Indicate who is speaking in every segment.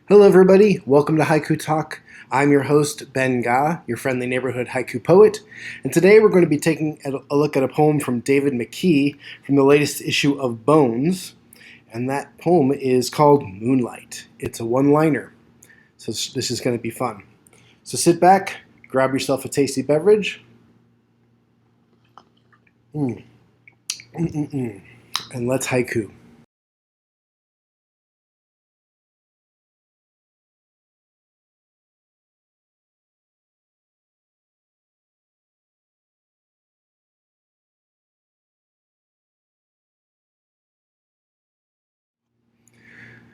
Speaker 1: Hello, everybody. Welcome to Haiku Talk. I'm your host, Ben Ga, your friendly neighborhood haiku poet. And today we're going to be taking a look at a poem from David McKee from the latest issue of Bones. And that poem is called Moonlight. It's a one-liner. So this is going to be fun. So sit back, grab yourself a tasty beverage. And let's haiku.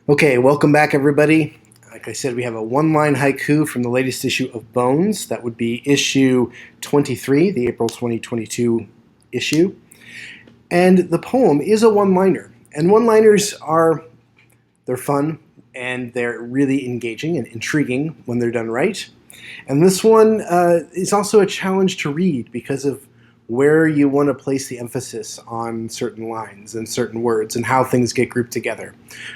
Speaker 1: Okay, welcome back, everybody. Like I said, we have a one-line haiku from the latest issue of Bones. That would be issue 23, the April 2022 issue. And the poem is a one-liner. And one-liners they're fun, and they're really engaging and intriguing when they're done right. And this one is also a challenge to read because of where you want to place the emphasis on certain lines and certain words and how things get grouped together.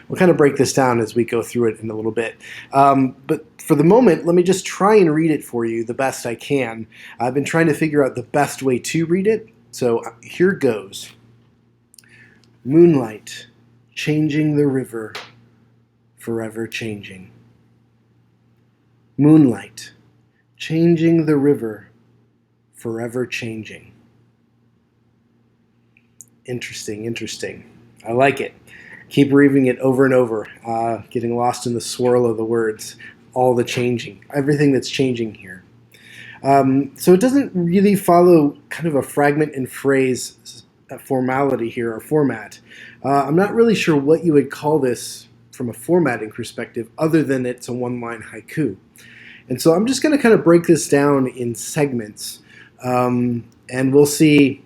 Speaker 1: We'll kind of break this down as we go through it in a little bit. But for the moment, let me just try and read it for you the best I can. I've been trying to figure out the best way to read it, so here goes. Moonlight, changing the river, forever changing. Moonlight, changing the river, forever changing. Interesting. I like it. Keep reading it over and over, getting lost in the swirl of the words, all the changing, everything that's changing here. So it doesn't really follow kind of a fragment and phrase formality here, or format. I'm not really sure what you would call this from a formatting perspective, other than it's a one-line haiku. And so I'm just going to kind of break this down in segments, and we'll see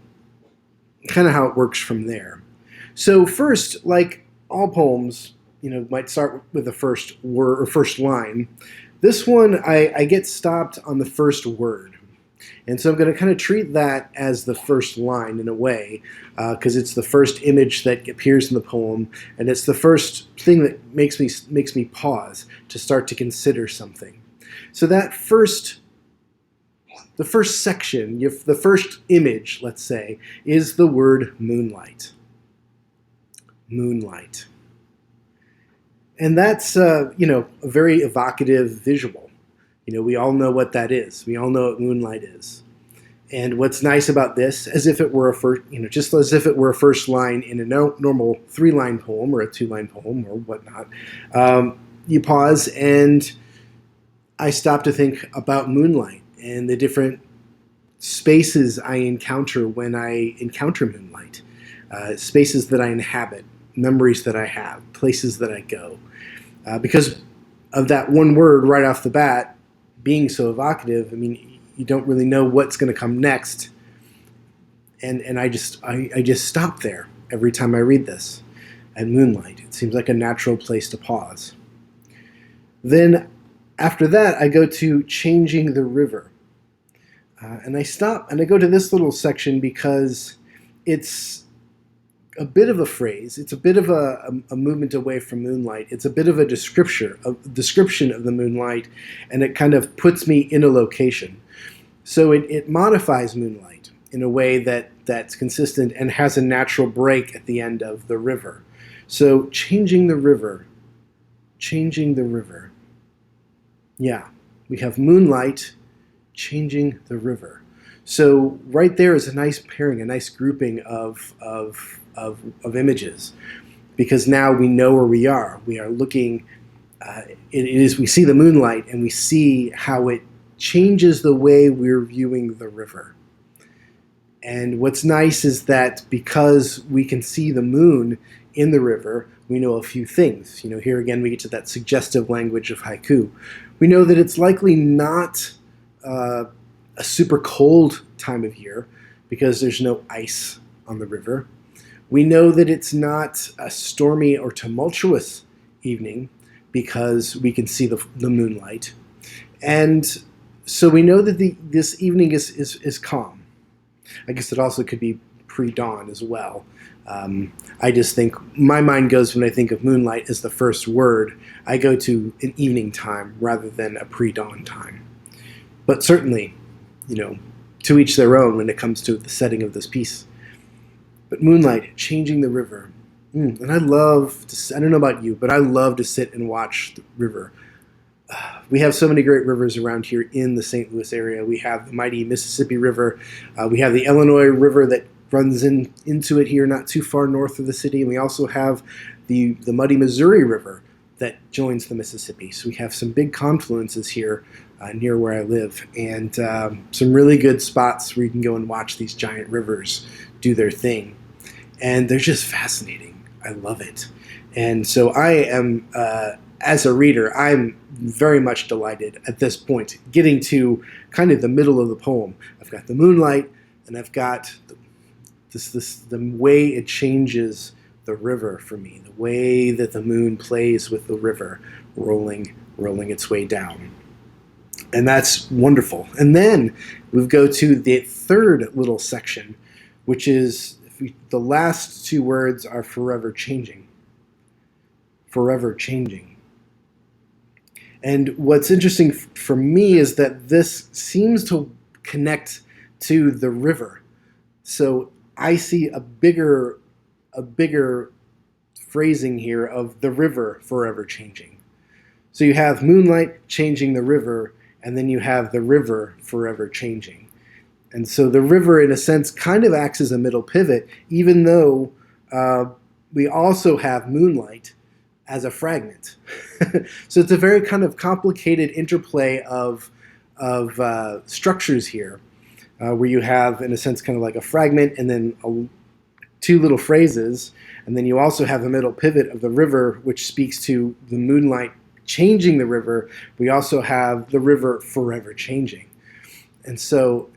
Speaker 1: kind of how it works from there. So first, like all poems, might start with the first word or first line. This one, I get stopped on the first word. And so I'm going to kind of treat that as the first line in a way, because it's the first image that appears in the poem, and it's the first thing that makes me pause to start to consider something. So that the first section, the first image, let's say, is the word moonlight. Moonlight. And that's, a very evocative visual. We all know what that is. We all know what moonlight is. And what's nice about this, as if it were just as if it were a first line in a normal 3-line poem or a 2-line poem or whatnot, you pause and I stop to think about moonlight and the different spaces I encounter when I encounter moonlight, spaces that I inhabit, memories that I have, places that I go. Because of that one word right off the bat being so evocative, you don't really know what's going to come next. And I just stop there every time I read this. At moonlight, it seems like a natural place to pause. Then after that, I go to changing the river. And I stop and I go to this little section because it's a bit of a phrase. It's a bit of a movement away from moonlight. It's a bit of a description of the moonlight, and it kind of puts me in a location. So it modifies moonlight in a way that's consistent and has a natural break at the end of the river. So changing the river. Yeah, we have moonlight changing the river. So right there is a nice pairing, a nice grouping of images, because now we know where we are. We are looking. We see the moonlight, and we see how it changes the way we're viewing the river. And what's nice is that because we can see the moon in the river, we know a few things. Here again we get to that suggestive language of haiku. We know that it's likely not a super cold time of year because there's no ice on the river. We know that it's not a stormy or tumultuous evening because we can see the moonlight. And so we know that this evening is calm. I guess it also could be pre-dawn as well. I just think my mind goes when I think of moonlight as the first word. I go to an evening time rather than a pre-dawn time. But certainly, to each their own when it comes to the setting of this piece. But moonlight, changing the river. And I love to, I don't know about you, but I love to sit and watch the river. We have so many great rivers around here in the St. Louis area. We have the mighty Mississippi River. We have the Illinois River that runs into it here not too far north of the city. And we also have the muddy Missouri River that joins the Mississippi. So we have some big confluences here near where I live, and some really good spots where you can go and watch these giant rivers do their thing. And they're just fascinating. I love it. And so I am, as a reader, I'm very much delighted at this point, getting to kind of the middle of the poem. I've got the moonlight, and I've got the way it changes the river for me, the way that the moon plays with the river, rolling its way down. And that's wonderful. And then we go to the third little section, which is the last two words are forever changing. Forever changing. And what's interesting for me is that this seems to connect to the river. So I see a bigger phrasing here of the river forever changing. So you have moonlight changing the river, and then you have the river forever changing. And so the river, in a sense, kind of acts as a middle pivot, even though we also have moonlight as a fragment. So it's a very kind of complicated interplay of structures here, where you have, in a sense, kind of like a fragment and then two little phrases, and then you also have a middle pivot of the river, which speaks to the moonlight changing the river. We also have the river forever changing. And so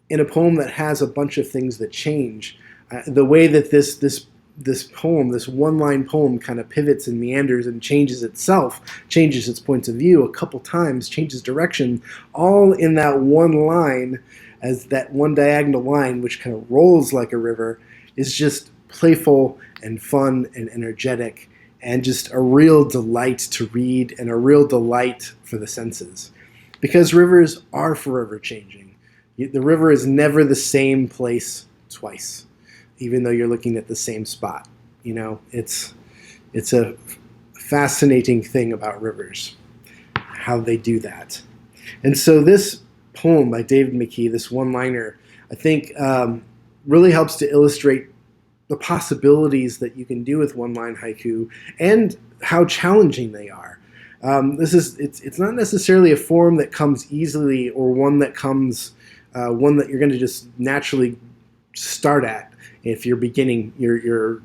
Speaker 1: in a poem that has a bunch of things that change, the way that this poem, this one-line poem, kind of pivots and meanders and changes itself, changes its points of view a couple times, changes direction, all in that one line, as that one diagonal line, which kind of rolls like a river, is just playful and fun and energetic, and just a real delight to read and a real delight for the senses. Because rivers are forever changing. The river is never the same place twice, even though you're looking at the same spot. It's a fascinating thing about rivers, how they do that. And so this poem by David McKee, this one-liner, I think really helps to illustrate the possibilities that you can do with one-line haiku and how challenging they are. It's not necessarily a form that comes easily, or one that you're going to just naturally start at if you're beginning your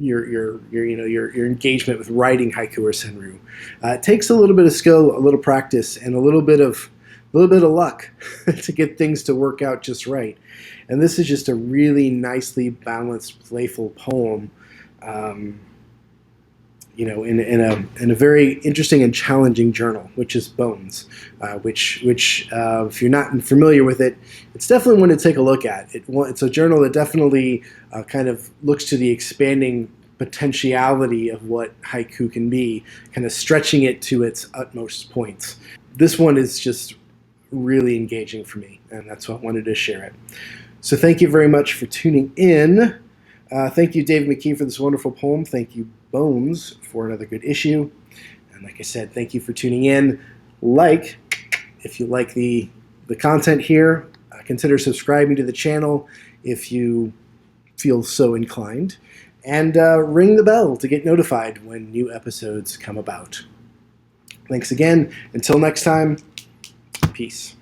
Speaker 1: engagement with writing haiku or senryu. It takes a little bit of skill, a little practice, and a little bit of luck to get things to work out just right. And this is just a really nicely balanced, playful poem, in a very interesting and challenging journal, which is Bones, which if you're not familiar with it, it's definitely one to take a look at. It's a journal that definitely kind of looks to the expanding potentiality of what haiku can be, kind of stretching it to its utmost points. This one is just really engaging for me, and that's why I wanted to share it. So thank you very much for tuning in. Thank you, David McKee, for this wonderful poem. Thank you, Bones, for another good issue. And like I said, thank you for tuning in. If you like the content here, consider subscribing to the channel if you feel so inclined. And ring the bell to get notified when new episodes come about. Thanks again. Until next time, peace.